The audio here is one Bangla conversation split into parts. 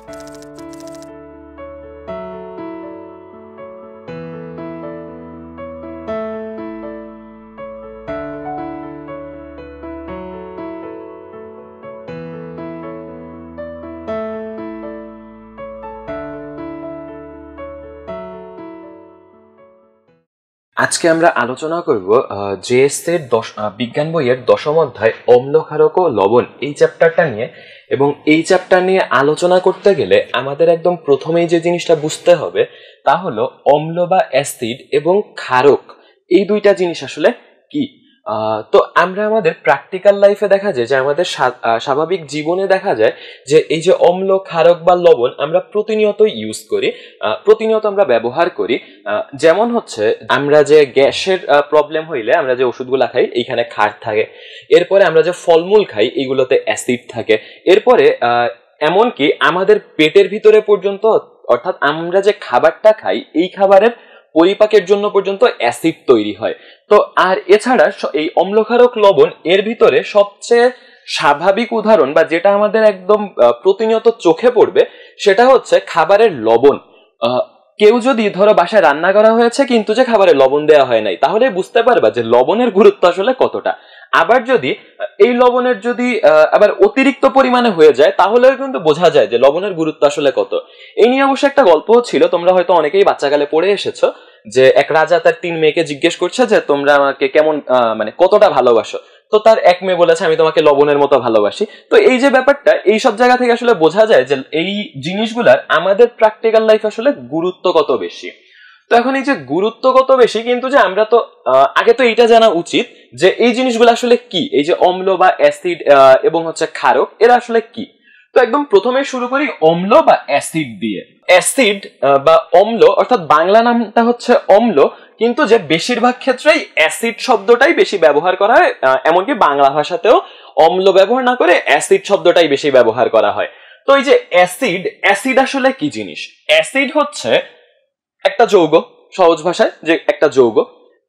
আজকে আমরা আলোচনা করব জেএস এর বিজ্ঞান বইয়ের 10ম অধ্যায় অম্ল ক্ষারক ও লবণ এই চ্যাপ্টারটা নিয়ে। এবং এই চ্যাপ্টার নিয়ে আলোচনা করতে গেলে আমাদের একদম প্রথমেই যে জিনিসটা বুঝতে হবে তা হলো অম্ল বা অ্যাসিড এবং ক্ষারক এই দুইটা জিনিস আসলে কি। তো আমরা আমাদের প্র্যাকটিক্যাল লাইফে দেখা যায় যে আমাদের স্বাভাবিক জীবনে দেখা যায় যে এই যে অম্ল ক্ষারক বা লবণ আমরা প্রতিনিয়ত ইউজ করি, প্রতিনিয়ত আমরা ব্যবহার করি। যেমন হচ্ছে আমরা যে গ্যাসের প্রবলেম হইলে আমরা যে ওষুধগুলো খাই এইখানে ক্ষার থাকে, এরপরে আমরা যে ফলমূল খাই এইগুলোতে অ্যাসিড থাকে, এরপরে এমনকি আমাদের পেটের ভিতরে পর্যন্ত অর্থাৎ আমরা যে খাবারটা খাই এই খাবারের পরিপাকের জন্য পর্যন্ত অ্যাসিড তৈরি হয়। তো আর এছাড়া এই অম্লক্ষারক লবণ এর ভিতরে সবচেয়ে স্বাভাবিক উদাহরণ বা যেটা আমাদের একদম প্রতিনিয়ত চোখে পড়বে সেটা হচ্ছে খাবারের লবণ। কেউ যদি ধরো বাসায় রান্না করা হয়েছে কিন্তু যে খাবারে লবণ দেওয়া হয় নাই, তাহলে বুঝতে পারবা যে লবণের গুরুত্ব আসলে কতটা। আবার যদি এই লবণের যদি আবার অতিরিক্ত পরিমাণে হয়ে যায় তাহলেও কিন্তু বোঝা যায় যে লবণের গুরুত্ব আসলে কত। এই নিয়ে অবশ্য একটা গল্প ছিল, তোমরা হয়তো অনেকেই বাচ্চাকালে পড়ে এসেছো, যে এক রাজা তার 3 মেয়েকে জিজ্ঞেস করছে যে তোমরা আমাকে কেমন মানে কতটা ভালোবাসো। তো তার এক মেয়ে বলেছে আমি তোমাকে লবণের মতো ভালোবাসি। তো এই যে ব্যাপারটা এই সব জায়গা থেকে আসলে বোঝা যায় যে এই জিনিসগুলার আমাদের প্র্যাকটিক্যাল লাইফ আসলে গুরুত্ব কত বেশি। তো এখন এই যে গুরুত্ব কত বেশি, কিন্তু যে আমরা তো আগে তো এইটা জানা উচিত যে এই জিনিসগুলো আসলে কি, এই যে অম্ল বা অ্যাসিড এবং হচ্ছে ক্ষারক এরা আসলে কি। তো একদম প্রথমে শুরু করি অম্ল বা অ্যাসিড দিয়ে। অ্যাসিড বা অম্ল অর্থাৎ বাংলা নামটা হচ্ছে অম্ল, কিন্তু যে বেশিরভাগ ক্ষেত্রেই অ্যাসিড শব্দটাই বেশি ব্যবহার করা হয়, এমনকি বাংলা ভাষাতেও অম্ল ব্যবহার না করে অ্যাসিড শব্দটাই বেশি ব্যবহার করা হয়। তো এই যে অ্যাসিড আসলে কি জিনিস? অ্যাসিড হচ্ছে একটা যৌগ, সহজ ভাষায় যে একটা যৌগ।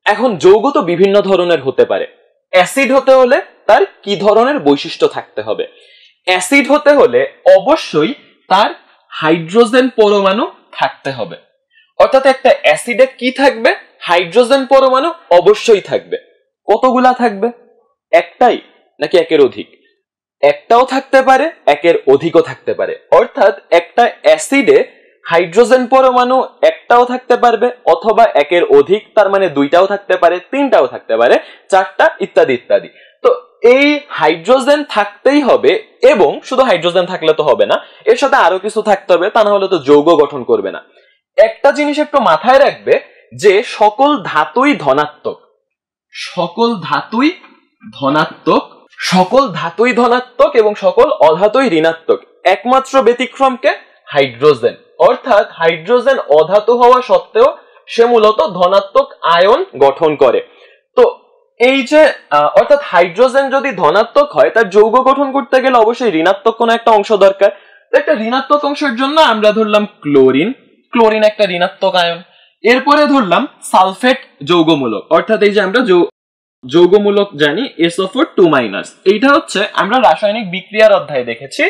এখন যৌগ তো বিভিন্ন ধরনের হতে পারে, অ্যাসিড হতে হলে তার কি ধরনের বৈশিষ্ট্য থাকতে হবে? অ্যাসিড হতে হলে অবশ্যই তার হাইড্রোজেন পরমাণু থাকতে হবে। অর্থাৎ একটা অ্যাসিডে কি থাকবে? হাইড্রোজেন পরমাণু অবশ্যই থাকবে। কতগুলা থাকবে? একটাই নাকি একের অধিক? একটাও থাকতে পারে, একের অধিকও থাকতে পারে। অর্থাৎ একটা অ্যাসিডে হাইড্রোজেন পরমাণু একটাও থাকতে পারবে অথবা একের অধিক, তার মানে 2টাও থাকতে পারে, 3টাও থাকতে পারে, 4টা ইত্যাদি ইত্যাদি। তো এই হাইড্রোজেন থাকতেই হবে, এবং শুধু হাইড্রোজেন থাকলে তো হবে না, এর সাথে আরো কিছু থাকতে হবে, তা না হলে তো যৌগ গঠন করবে না। একটা জিনিস একটু মাথায় রাখবে যে সকল ধাতুই ধনাত্মক, সকল ধাতুই ধনাত্মক, সকল ধাতুই ধনাত্মক এবং সকল অধাতুই ঋণাত্মক। একমাত্র ব্যতিক্রমকে হাইড্রোজেন। অর্থাৎ হাইড্রোজেন অধাতু হওয়া সত্ত্বেও সে মূলত ধনাত্মক আয়ন গঠন করে। তো এই যে অর্থাৎ হাইড্রোজেন যদি ধনাত্মক হয় তার যৌগ গঠন করতে গেলে অবশ্যই ঋণাত্মক কোনো একটা অংশ দরকার। একটা ঋণাত্মক অংশের জন্য আমরা ধরলাম ক্লোরিন, ক্লোরিন একটা ঋণাত্মক আয়ন। এরপরে ধরলাম সালফেট যৌগমূলক, অর্থাৎ এই যে আমরা যৌগমূলক জানি SO4 2-। এইটা হচ্ছে আমরা রাসায়নিক বিক্রিয়ার অধ্যায়ে দেখেছি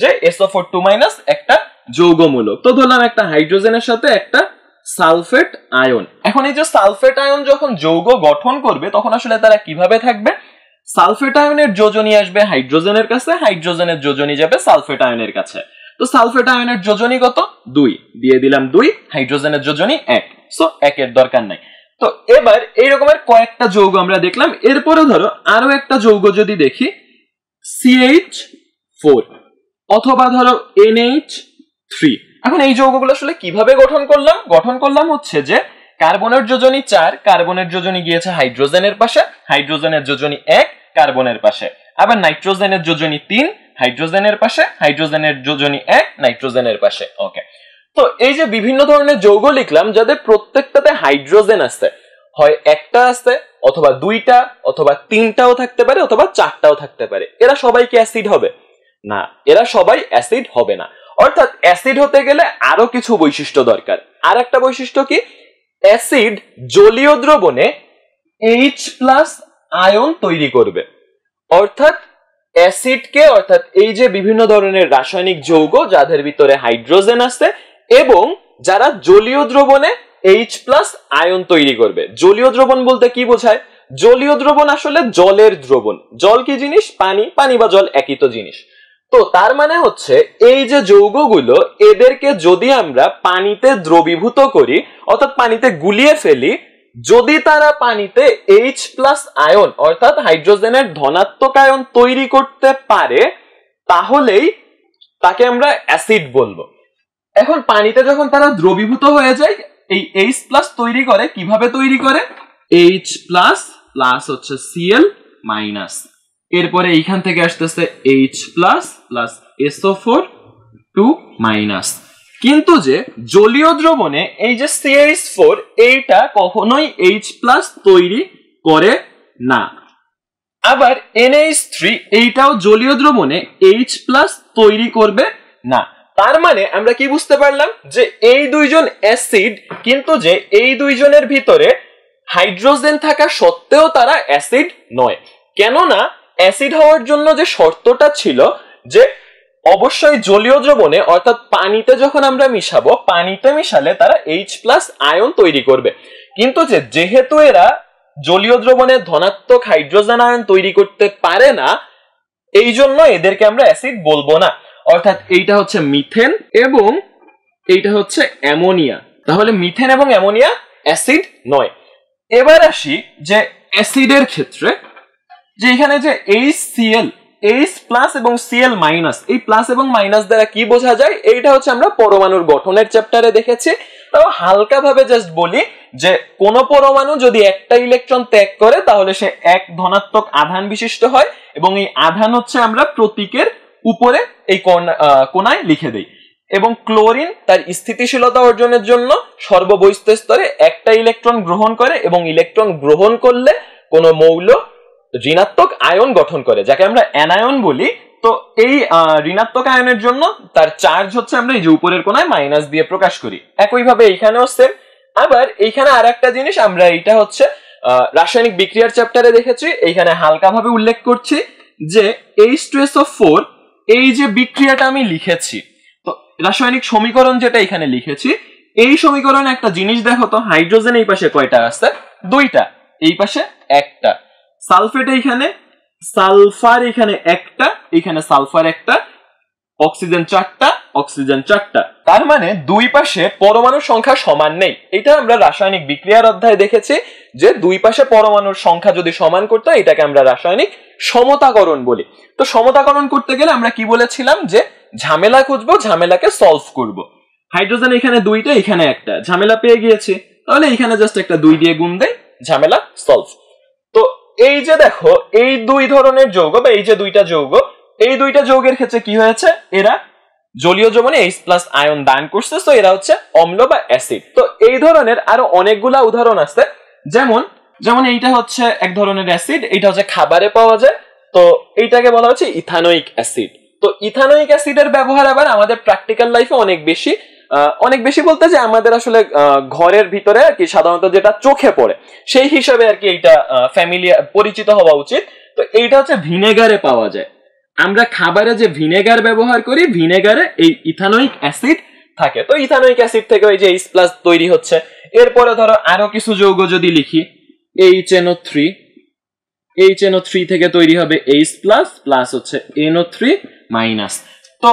যে SO4 2- একটা যৌগমূলক। তো ধরলাম একটা হাইড্রোজেনের সাথে একটা সালফেট আয়ন। এখন এই যে সালফেট আয়ন যখন যৌগ গঠন করবে তখন আসলে তারা কিভাবে থাকবে? সালফেট আয়নের যোজনী আসবে হাইড্রোজেনের কাছে, হাইড্রোজেনের যোজনী যাবে সালফেট আয়নের কাছে। তো সালফেট আয়নের যোজনী কত? 2, দিয়ে দিলাম 2, হাইড্রোজেনের যোজনী 1, সো 1-এর দরকার নাই। তো এবার এই রকমের কয়েকটা যৌগ আমরা দেখলাম। এরপরে ধরো আরো একটা যৌগ যদি দেখি, CH4 অথবা ধরো NH3। এখন এই যৌগগুলো আসলে কিভাবে গঠন করলাম হচ্ছে যে কার্বনের যোজনী 4, কার্বনের যোজনী গিয়েছে হাইড্রোজেনের পাশে, হাইড্রোজেনের যোজনী 1 কার্বনের পাশে। আবার নাইট্রোজেনের যোজনী 3 হাইড্রোজেনের পাশে, হাইড্রোজেনের যোজনী 1 নাইট্রোজেনের পাশে। ওকে, তো এই যে বিভিন্ন ধরনের যৌগ লিখলাম যাদের প্রত্যেকটাতে হাইড্রোজেন আছে, হয় একটা আছে অথবা 2টা অথবা 3টাও থাকতে পারে অথবা 4টাও থাকতে পারে। এরা সবাই কি অ্যাসিড হবে? না, এরা সবাই অ্যাসিড হবে না। অর্থাৎ অ্যাসিড হতে গেলে আরো কিছু বৈশিষ্ট্য দরকার। আর একটা বৈশিষ্ট্য কি? অ্যাসিড জলীয় দ্রবণে H+ আয়ন তৈরি করবে। অর্থাৎ অ্যাসিডকে অর্থাৎ এই যে বিভিন্ন ধরনের রাসায়নিক যৌগ যাদের ভিতরে হাইড্রোজেন আছে এবং যারা জলীয় দ্রবণে H+ আয়ন তৈরি করবে। জলীয় দ্রবণ বলতে কি বোঝায়? জলীয় দ্রবণ আসলে জলের দ্রবণ। জল কি জিনিস? পানি। পানি বা জল একই তো জিনিস। তো তার মানে হচ্ছে এই যে যৌগগুলো এদেরকে যদি আমরা পানিতে দ্রবীভূত করি অর্থাৎ পানিতে গুলিয়ে ফেলি, যদি তারা পানিতে H+ আয়ন অর্থাৎ হাইড্রোজেনের ধনাত্মক আয়ন তৈরি করতে পারে তাহলেই তাকে আমরা অ্যাসিড বলবো। এখন পানিতে যখন তারা দ্রবীভূত হয়ে যায় এই H+ তৈরি করে, কিভাবে তৈরি করে? H+ প্লাস হচ্ছে Cl মাইনাস, এরপরে এইখান থেকে আসতেছে H+ প্লাস SO4 2 মাইনাস। কিন্তু যে জলীয় দ্রবণে এই যে CH4 এইটা কখনোই H+ তৈরি করে না। আবার NH3 এইটাও জলীয় দ্রবণে H+ তৈরি করবে না। তার মানে আমরা কি বুঝতে পারলাম? যে এই দুইজন অ্যাসিড, কিন্তু যে এই দুইজনের ভিতরে হাইড্রোজেন থাকা সত্ত্বেও তারা অ্যাসিড নয়। কেননা অ্যাসিড হওয়ার জন্য যে শর্তটা ছিল যে অবশ্যই জলীয় দ্রবণে অর্থাৎ পানিতে যখন আমরা মিশাবো, পানিতে মিশালে তারা H+ আয়ন তৈরি করবে। কিন্তু যেহেতু এরা জলীয় দ্রবণে ধনাত্মক হাইড্রোজেন আয়ন তৈরি করতে পারে না, এই জন্য এদেরকে আমরা অ্যাসিড বলবো না। অর্থাৎ এইটা হচ্ছে মিথেন এবং এইটা হচ্ছে অ্যামোনিয়া। তাহলে মিথেন এবং অ্যামোনিয়া অ্যাসিড নয়। এবার আসি যে অ্যাসিডের ক্ষেত্রে, যে এখানে যে HCl, H+ এবং Cl মাইনাস, এই প্লাস এবং মাইনাস দ্বারা কি বোঝা যায়? এইটা হচ্ছে আমরা পরমাণুর গঠনের চ্যাপ্টারে দেখেছি। তাও হালকা ভাবে জাস্ট বলি যে কোন পরমাণু যদি একটা ইলেকট্রন ত্যাগ করে তাহলে সে এক ধনাত্মক আধান বিশিষ্ট হয় এবং এই আধান হচ্ছে আমরা প্রতীকের উপরে এই কোণায় লিখে দেই। এবং ক্লোরিন তার স্থিতিশীলতা অর্জনের জন্য সর্ববহিস্থ স্তরে একটা ইলেকট্রন গ্রহণ করে এবং ইলেকট্রন গ্রহণ করলে কোন মৌল ঋণাত্মক আয়ন গঠন করে, যাকে আমরা অ্যানায়ন বলি। তো এই ঋণাত্মক আয়নের জন্য তার চার্জ হচ্ছে আমরা এই যে উপরের কোণায় মাইনাস দিয়ে প্রকাশ করি। একইভাবে এইখানেও সেম। আবার এইখানে আর একটা জিনিস আমরা এইটা হচ্ছে রাসায়নিক বিক্রিয়ার চ্যাপ্টারে দেখেছি, এইখানে হালকা ভাবে উল্লেখ করছি যে H2SO4 এই যে বিক্রিয়াটা আমি লিখেছি, তো রাসায়নিক সমীকরণ যেটা এখানে লিখেছি, এই সমীকরণে একটা জিনিস দেখো তো, হাইড্রোজেন এই পাশে কয়টা আছে? দুইটা, এই পাশে একটা। সালফেট এইখানে, সালফার এখানে একটা, এখানে সালফার একটা, অক্সিজেন চারটা, অক্সিজেন চারটা। তার মানে দুই পাশে পরমাণুর সংখ্যা সমান নেই। এটা আমরা রাসায়নিক বিক্রিয়ার অধ্যায়ে দেখেছি যে দুই পাশে পরমাণুর সংখ্যা যদি সমান করতে হয় এটাকে আমরা রাসায়নিক সমতাকরণ বলি। তো সমতাকরণ করতে গেলে আমরা কি বলেছিলাম? যে ঝামেলা খুঁজবো, ঝামেলাকে সলভ করব। হাইড্রোজেন এখানে দুইটা, এখানে একটা, ঝামেলা পেয়ে গিয়েছি, তাহলে এখানে জাস্ট একটা 2 দিয়ে গুণ দেই, ঝামেলা সলভ। তো এই যে দেখো এই দুই ধরনের যৌগ বা এই যে দুইটা যৌগ, এই দুইটা যৌগের ক্ষেত্রে কি হয়েছে? এরা জলীয় দ্রবণে H+ আয়ন দান করছে, তো এরা হচ্ছে অম্ল বা অ্যাসিড। তো এই ধরনের আরো অনেকগুলা উদাহরণ আছে, যেমন এইটা হচ্ছে এক ধরনের অ্যাসিড, এটা হচ্ছে খাবারে পাওয়া যায়, তো এইটাকে বলা হচ্ছে ইথানোয়িক অ্যাসিড। তো ইথানোয়িক অ্যাসিডের ব্যবহার আবার আমাদের প্র্যাকটিক্যাল লাইফে অনেক বেশি বলতে যে আমাদের আসলে ঘরের ভিতরে আর কি সাধারণত যেটা চোখে পড়ে সেই হিসাবে আর কি এইটা পরিচিত হওয়া উচিত। তো এইটা হচ্ছে ভিনেগারে পাওয়া যায়। আমরা খাবারে যে ভিনেগার ব্যবহার করি, ভিনেগারে এই ইথানোয়িক অ্যাসিড থাকে। তো ইথানোয়িক অ্যাসিড থেকে ওই যে H+ তৈরি হচ্ছে। এরপরে ধরো আরো কিছু যৌগ যদি লিখি, HNO3 থেকে তৈরি হবে H+ প্লাস হচ্ছে NO3 মাইনাস। তো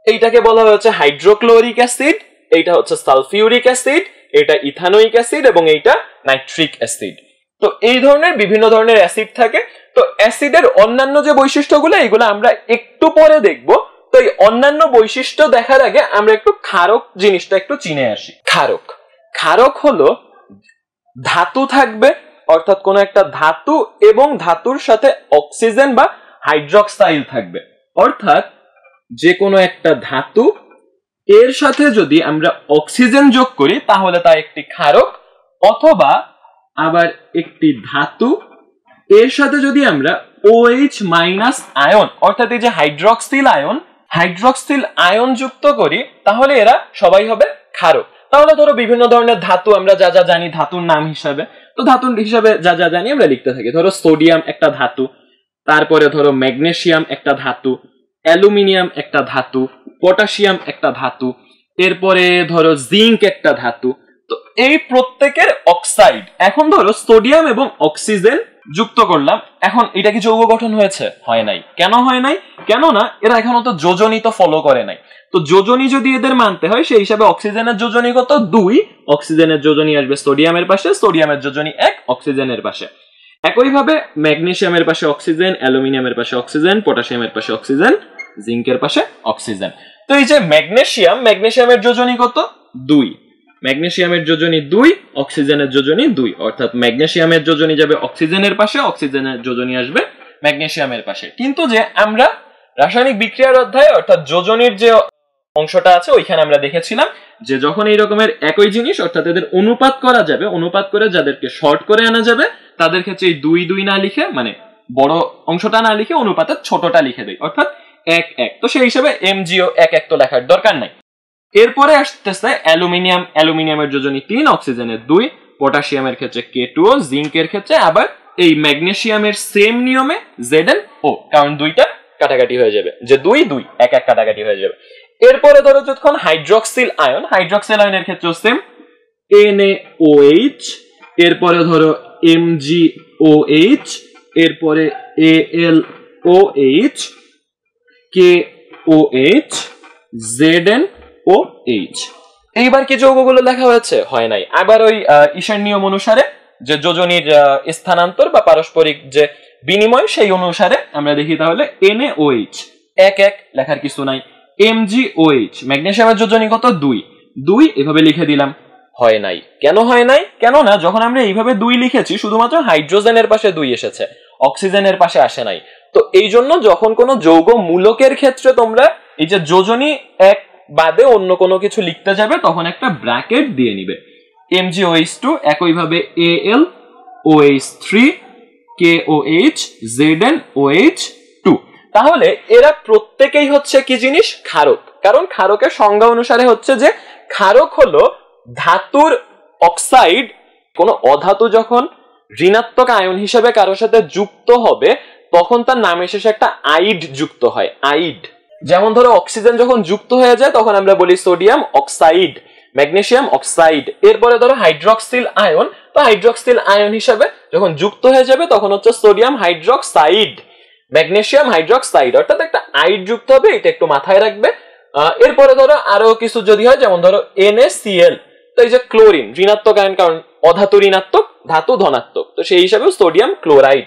এইটাকে বলা হচ্ছে হাইড্রোক্লোরিক অ্যাসিড, এইটা হচ্ছে সালফিউরিক অ্যাসিড, এটা ইথানোয়িক অ্যাসিড এবং এইটা নাইট্রিক অ্যাসিড। তো এই ধরনের বিভিন্ন ধরনের অ্যাসিড থাকে। তো অ্যাসিডের অন্যান্য যে বৈশিষ্ট্যগুলো এগুলো আমরা একটু পরে দেখব। তো এই অন্যান্য বৈশিষ্ট্য দেখার আগে আমরা একটু ক্ষারক জিনিসটা একটু চিনে আসি। ক্ষারক হলো ধাতু থাকবে, অর্থাৎ কোন একটা ধাতু এবং ধাতুর সাথে অক্সিজেন বা হাইড্রক্সাইল থাকবে। অর্থাৎ যে কোনো একটা ধাতু এর সাথে যদি আমরা অক্সিজেন যোগ করি তাহলে তা একটি ক্ষারক, অথবা আবার একটি ধাতু এর সাথে যদি আমরা OH- আয়ন অর্থাৎ এই যে হাইড্রক্সিল আয়ন যুক্ত করি তাহলে এরা সবাই হবে ক্ষারক। তাহলে ধরো বিভিন্ন ধরনের ধাতু আমরা যা যা জানি ধাতুর নাম হিসাবে, তো ধাতুর হিসাবে যা যা জানি আমরা লিখতে থাকি। ধরো সোডিয়াম একটা ধাতু, তারপরে ধরো ম্যাগনেসিয়াম একটা ধাতু, অ্যালুমিনিয়াম একটা ধাতু, পটাশিয়াম একটা ধাতু, এরপরে ধরো জিঙ্ক একটা ধাতু। তো এই প্রত্যেকের অক্সাইড, এখন ধরো সোডিয়াম এবং অক্সিজেন যুক্ত করলাম, এখন এটা কি যৌগ গঠন হয়েছে? হয় নাই। কেন হয় নাই? কেননা এরা এখনো তো যোজনী তো ফলো করে নাই। তো যোজনী যদি এদের মানতে হয় সেই হিসাবে অক্সিজেনের যোজনী কত? 2, অক্সিজেনের যোজনী আসবে সোডিয়ামের পাশে, সোডিয়ামের যোজনী 1 অক্সিজেনের পাশে। একইভাবে ম্যাগনেসিয়ামের পাশে অক্সিজেন, অ্যালুমিনিয়ামের পাশে অক্সিজেন, পটাশিয়ামের পাশে অক্সিজেন, জিঙ্কের পাশে অক্সিজেন। তো এই যে ম্যাগনেসিয়ামের যোজনী কত? 2, ম্যাগনেসিয়ামের যোজনী 2, অক্সিজেনের যোজনী 2, অর্থাৎ ম্যাগনেসিয়ামের যোজনী যাবে অক্সিজেনের পাশে, অক্সিজেনের যোজনী আসবে ম্যাগনেসিয়ামের পাশে। কিন্তু যে আমরা রাসায়নিক বিক্রিয়ার অধ্যায়ে অর্থাৎ যোজনীর যে অংশটা আছে ওইখানে আমরা দেখেছিলাম যে যখন এই রকমের একই জিনিস অর্থাৎ এদের অনুপাত করা যাবে, অনুপাত করে যাদেরকে শর্ট করে আনা যাবে তাদের ক্ষেত্রে এই 2 2 না লিখে, মানে বড় অংশটা না লিখে অনুপাতের ছোটটা লিখে দেয়, অর্থাৎ 1 1। তো সেই হিসেবে এমজিও 1 1 তো লেখার দরকার নাই। এরপরে আসতেছে অ্যালুমিনিয়ামের যোজনী 3, অক্সিজেনের 2, পটাশিয়ামের ক্ষেত্রে K2O, জিঙ্কের ক্ষেত্রে আবার এই ম্যাগনেসিয়ামের সেম নিয়মে ZnO, কারণ দুইটা কাটাকাটি হয়ে যাবে, যে 2 2 1 1 কাটাকাটি হয়ে যাবে। এরপরে ধরো যখন হাইড্রক্সিল আয়নের ক্ষেত্রে সেম NaOH, এরপরে ধরো MgOH, এরপরে AlOH, KOH, ZnOH। এইবার কি যৌগগুলো লেখা হয়েছে? হয় নাই। আবার ওই ঈশার নিয়ম অনুসারে যে যোজনীর স্থানান্তর বা পারস্পরিক যে বিনিময় সেই অনুসারে আমরা দেখি তাহলে NaOH 1 1 লেখার কিছু নাই। MgOH ম্যাগনেসিয়ামের যোজনী কত? 2 2, এভাবে লিখে দিলাম। হয় নাই। কেন হয় নাই? কেননা যখন আমরা এইভাবে 2 লিখেছি শুধুমাত্র হাইড্রোজেনের পাশে 2 এসেছে, অক্সিজেনের পাশে আসে নাই। তো এই জন্য যখন কোনো যৌগ মূলকের ক্ষেত্রে তোমরা এই যে যোজনী 1 বাদে অন্য কোনো কিছু লিখতে যাবে তখন একটা ব্র্যাকেট দিয়ে নিবে। MgOH2 একইভাবে AlOH3, KOH, ZnOH2। তাহলে এরা প্রত্যেকেই হচ্ছে কি জিনিস? ক্ষারক। কারণ ক্ষারকের সংজ্ঞা অনুসারে হচ্ছে যে ক্ষারক হলো ধাতুর অক্সাইড। কোনো অধাতু যখন ঋণাত্মক আয়ন হিসেবে কারোর সাথে যুক্ত হবে তখন তার নামের শেষে একটা আইড যুক্ত হয়, আইড। যেমন ধরো অক্সিজেন যখন যুক্ত হয়ে যায় তখন আমরা বলি সোডিয়াম অক্সাইড, ম্যাগনেসিয়াম অক্সাইড। এরপরে ধরো হাইড্রক্সিল আয়ন, তো হাইড্রক্সিল আয়ন হিসাবে যখন যুক্ত হয়ে যাবে তখন হচ্ছে সোডিয়াম হাইড্রক্সাইড, ম্যাগনেসিয়াম হাইড্রক্সাইড, অর্থাৎ একটা আইড যুক্ত হবে, এটা একটু মাথায় রাখবে। এরপরে ধরো আরো কিছু যদি হয় যেমন ধরো NaCl, তো এই যে ক্লোরিন ঋণাত্মক আয়ন, কারণ অধাতু ঋণাত্মক, ধাতু ধনাত্মক, তো সেই হিসাবে সোডিয়াম ক্লোরাইড।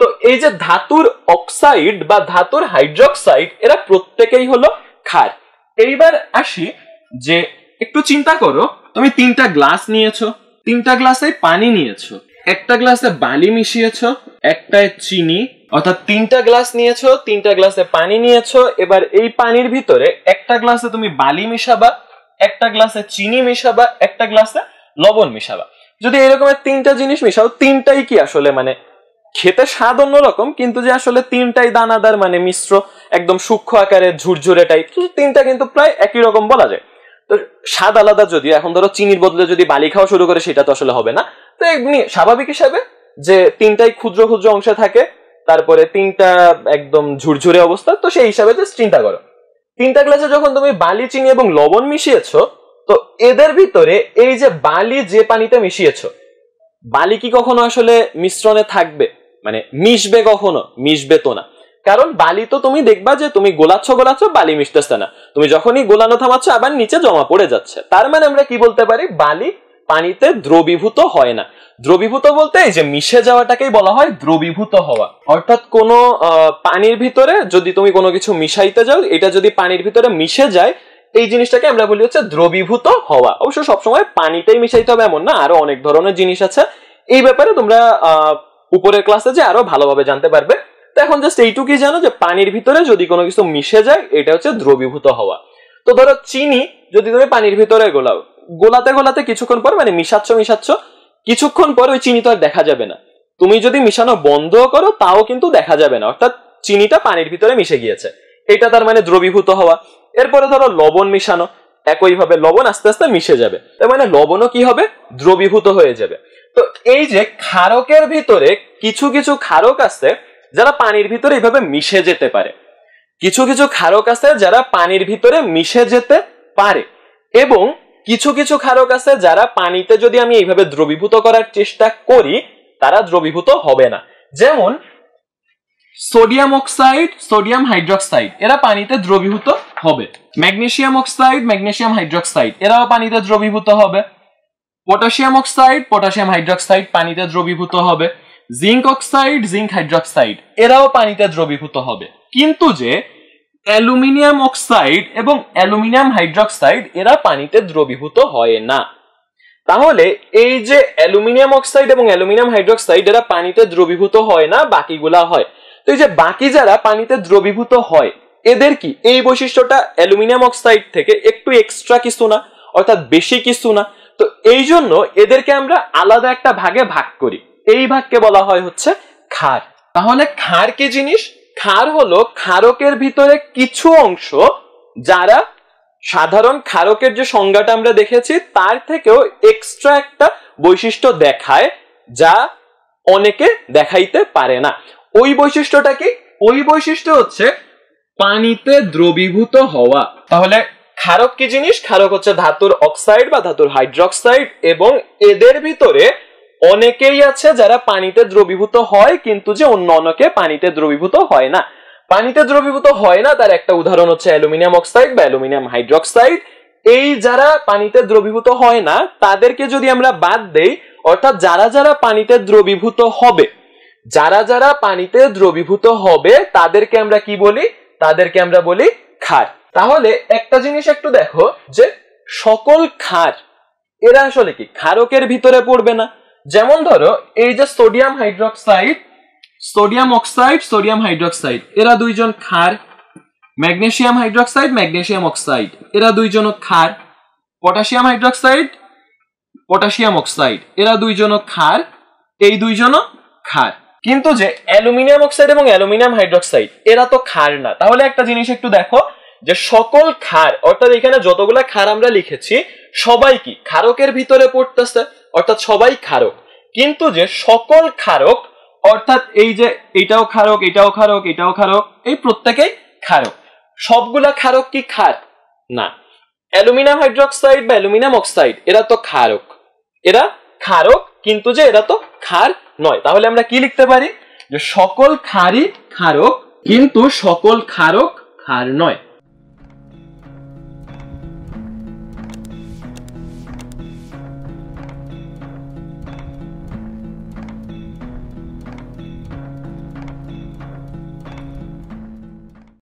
তো এই যে ধাতুর অক্সাইড বা ধাতুর হাইড্রক্সাইড এরা প্রত্যেকেই হলো ক্ষার। এইবার আসি যে একটু চিন্তা করো, তুমি 3টা গ্লাস নিয়েছো, 3টা গ্লাসে পানি নিয়েছো, একটা গ্লাসে বালি মিশিয়েছো, একটায় চিনি, অর্থাৎ 3টা গ্লাস নিয়েছো, 3টা গ্লাসে পানি নিয়েছো। এবার এই পানির ভিতরে একটা গ্লাসে তুমি বালি মিশাবা, একটা গ্লাসে চিনি মিশাবা, একটা গ্লাসে লবণ মিশাবা। যদি এরকমের 3টা জিনিস মিশাও, 3টাই কি আসলে মানে খেতে স্বাদ অন্যরকম, কিন্তু যে আসলে 3টাই দানাদার মানে মিশ্র একদম সূক্ষ্ম আকারে ঝুরঝুরে টাইপ, তো 3টা কিন্তু প্রায় একই রকম বলা যায়। তো স্বাদ আলাদা যদিও, এখন ধরো চিনির বদলে যদি বালি খাওয়া শুরু করে সেটা তো আসলে হবে না। তো এমনি স্বাভাবিক হিসাবে যে 3টাই ক্ষুদ্র ক্ষুদ্র অংশে থাকে, তারপরে 3টা একদম ঝুরঝুরে অবস্থা, তো সেই হিসাবে জাস্ট চিন্তা করো 3টা গ্লাসে যখন তুমি বালি, চিনি এবং লবণ মিশিয়েছো, তো এদের ভিতরে এই যে বালি যে পানিতে মিশিয়েছো, বালি কি কখনো আসলে মিশ্রণে থাকবে? মানে মিশবে? কখনো মিশবে তো না, কারণ বালি তো তুমি দেখবা যে তুমি গোলাচ্ছ বালি মিশতেছে না, তুমি যখনই গোলানো থামাচ্ছ আবার নিচে জমা পড়ে যাচ্ছে। তার মানে আমরা কি বলতে পারি? বালি পানিতে দ্রবীভূত হয় না। দ্রবীভূত বলতে এই যে মিশে যাওয়াটাকেই বলা হয় দ্রবীভূত হওয়া। অর্থাৎ কোনো পানির ভিতরে যদি তুমি কোনো কিছু মিশাইতে যাও, এটা যদি পানির ভিতরে মিশে যায়, এই জিনিসটাকে আমরা বলি হচ্ছে দ্রবীভূত হওয়া। অবশ্য সবসময় পানিতেই মিশাইতে হবে এমন না, আরো অনেক ধরনের জিনিস আছে, এই ব্যাপারে তোমরা উপরের ক্লাসে যে আরো ভালোভাবে জানতে পারবে। তো এখন জাস্ট এইটুকুই জানো যে পানির ভিতরে যদি কোনো কিছু মিশে যায় এটা হচ্ছে দ্রবীভূত হওয়া। তো ধরো চিনি যদি তুমি পানির ভিতরে গোলাও, গোলাতে কিছুক্ষণ পর মানে মিশাচ্ছ কিছুক্ষণ পর ওই চিনি তো আর দেখা যাবে না। তুমি যদি মিশানো বন্ধ করো তাও কিন্তু দেখা যাবে না, অর্থাৎ চিনিটা পানির ভিতরে মিশে গিয়েছে, এটা তার মানে দ্রবীভূত হওয়া। এরপরে ধরো লবণ মিশানো, একইভাবে লবণ আস্তে আস্তে মিশে যাবে, তার মানে লবণও কি হবে? দ্রবীভূত হয়ে যাবে। তো এই যে ক্ষারকের ভিতরে কিছু কিছু ক্ষারক আছে যারা পানির ভিতরে এইভাবে মিশে যেতে পারে, কিছু কিছু ক্ষারক আছে যারা পানির ভিতরে মিশে যেতে পারে, এবং কিছু কিছু ক্ষারক আছে যারা পানিতে যদি আমি এইভাবে দ্রবীভূত করার চেষ্টা করি তারা দ্রবীভূত হবে না। যেমন সোডিয়াম অক্সাইড, সোডিয়াম হাইড্রক্সাইড এরা পানিতে দ্রবীভূত হবে। ম্যাগনেসিয়াম অক্সাইড, ম্যাগনেসিয়াম হাইড্রক্সাইড এরাও পানিতে দ্রবীভূত হবে। পটাশিয়াম অক্সাইড, পটাশিয়াম হাইড্রক্সাইড পানিতে দ্রবীভূত হবে। জিঙ্ক অক্সাইড, জিঙ্ক হাইড্রক্সাইড এরাও পানিতে দ্রবীভূত হবে। কিন্তু যে অ্যালুমিনিয়াম অক্সাইড এবং অ্যালুমিনিয়াম হাইড্রক্সাইড এরা পানিতে দ্রবীভূত হয় না। তাহলে এই যে অ্যালুমিনিয়াম অক্সাইড এবং অ্যালুমিনিয়াম হাইড্রক্সাইড এরা পানিতে দ্রবীভূত হয় না, বাকিগুলা হয়। তো এই যে বাকি যারা পানিতে দ্রবীভূত হয় এদের কি এই বৈশিষ্ট্যটা অ্যালুমিনিয়াম অক্সাইড থেকে একটু এক্সট্রা কিছু না, অর্থাৎ বেশি কিছু না। তো এই জন্য এদেরকে আমরা আলাদা একটা ভাগে ভাগ করি, এই ভাগকে বলা হয় হচ্ছে ক্ষার। তাহলে ক্ষার কি জিনিস? ক্ষার হলো ক্ষারকের ভিতরে কিছু অংশ যারা সাধারণ ক্ষারকের যে সংজ্ঞাটা আমরা দেখেছি তার থেকেও এক্সট্রা একটা বৈশিষ্ট্য দেখায় যা অনেকে দেখাইতে পারে না। ওই বৈশিষ্ট্যটা কি? ওই বৈশিষ্ট্য হচ্ছে পানিতে দ্রবীভূত হওয়া। তাহলে ক্ষারক কি জিনিস? ক্ষারক হচ্ছে ধাতুর অক্সাইড বা ধাতুর হাইড্রক্সাইড, এবং এদের ভিতরে অনেকেই আছে যারা পানিতে দ্রবীভূত হয় কিন্তু যে অন্য অনেকে পানিতে দ্রবীভূত হয় না। পানিতে দ্রবীভূত হয় না তার একটা উদাহরণ হচ্ছে অ্যালুমিনিয়াম অক্সাইড বা অ্যালুমিনিয়াম হাইড্রক্সাইড। এই যারা পানিতে দ্রবীভূত হয় না তাদেরকে যদি আমরা বাদ দেই, অর্থাৎ যারা যারা পানিতে দ্রবীভূত হবে, যারা যারা পানিতে দ্রবীভূত হবে তাদেরকে আমরা কি বলি? তাদেরকে আমরা বলি ক্ষার। তাহলে একটা জিনিস একটু দেখো যে সকল ক্ষার এরা আসলে কি ক্ষারকের ভিতরে পড়বে না। যেমন ধরো এই যে sodium hydroxide, sodium oxide, sodium hydroxide এরা দুইজন ক্ষার। ম্যাগনেসিয়াম হাইড্রক্সাইড, ম্যাগনেসিয়াম অক্সাইড এরা দুইজন ক্ষার। পটাশিয়াম হাইড্রক্সাইড, পটাশিয়াম অক্সাইড এরা দুইজন ক্ষার, এই দুইজন ক্ষার। কিন্তু যে অ্যালুমিনিয়াম অক্সাইড এবং অ্যালুমিনিয়াম হাইড্রক্সাইড এরা তো ক্ষার না। তাহলে একটা জিনিস একটু দেখো যে সকল ক্ষার, অর্থাৎ এখানে যতগুলা ক্ষার আমরা লিখেছি সবাই কি ক্ষারকের ভিতরে পড়তেছে, অর্থাৎ সবাই ক্ষারক। কিন্তু যে সকল ক্ষারক, অর্থাৎ এই যে এটাও ক্ষারক, এটাও ক্ষারক, এটাও ক্ষারক, এই প্রত্যেকেই ক্ষারক। সবগুলা ক্ষারক কি ক্ষার? না। অ্যালুমিনিয়াম হাইড্রক্সাইড বা অ্যালুমিনিয়াম অক্সাইড এরা তো ক্ষারক, এরা ক্ষারক, কিন্তু যে এরা তো ক্ষার নয়। তাহলে আমরা কি লিখতে পারি? যে সকল ক্ষারই ক্ষারক কিন্তু সকল ক্ষারক ক্ষার নয়।